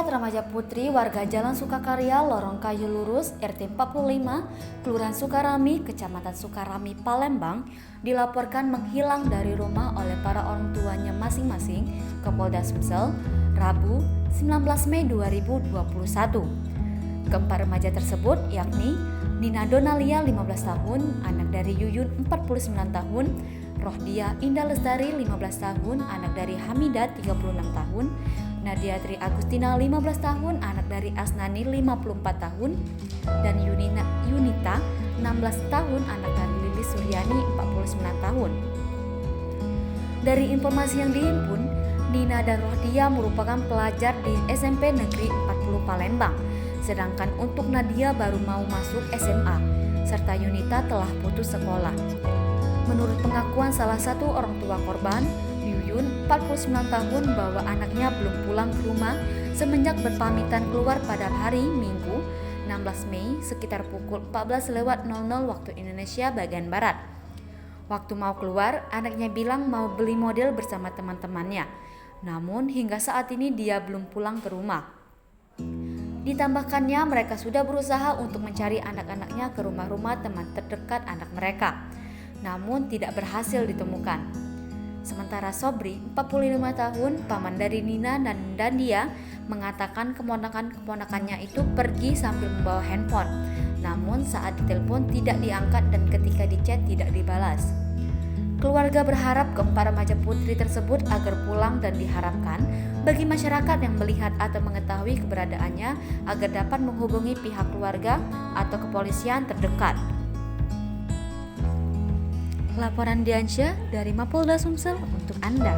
Empat remaja putri warga Jalan Sukakarya, Lorong Kayu Lurus, RT 45, Kelurahan Sukarami, Kecamatan Sukarami, Palembang, dilaporkan menghilang dari rumah oleh para orang tuanya masing-masing ke Polda Sumsel, Rabu 19 Mei 2021. Keempat remaja tersebut yakni Nina Donalia 15 tahun, anak dari Yuyun 49 tahun, Rohdia Indah Lestari 15 tahun, anak dari Hamidah 36 tahun, Nadia Tri Agustina 15 tahun, anak dari Asnani 54 tahun, dan Yunita 16 tahun, anak dari Lilis Suryani 49 tahun. Dari informasi yang dihimpun, Nina dan Rohdia merupakan pelajar di SMP Negeri 40 Palembang, sedangkan untuk Nadia baru mau masuk SMA, serta Yunita telah putus sekolah. Menurut pengakuan salah satu orang tua korban, Yuyun 49 tahun, bahwa anaknya belum pulang ke rumah semenjak berpamitan keluar pada hari Minggu 16 Mei sekitar pukul 14.00 waktu Indonesia bagian Barat. Waktu mau keluar, anaknya bilang mau beli model bersama teman-temannya. Namun hingga saat ini dia belum pulang ke rumah. Ditambahkannya, mereka sudah berusaha untuk mencari anak-anaknya ke rumah-rumah teman terdekat anak mereka, namun tidak berhasil ditemukan. Sementara Sobri, 45 tahun, paman dari Nina dan dia, mengatakan keponakan-keponakannya itu pergi sambil membawa handphone, namun saat ditelepon tidak diangkat dan ketika dicat tidak dibalas. Keluarga berharap keempat remaja putri tersebut agar pulang dan diharapkan bagi masyarakat yang melihat atau mengetahui keberadaannya agar dapat menghubungi pihak keluarga atau kepolisian terdekat. Laporan Diansyah dari Mapolda Sumsel untuk Anda.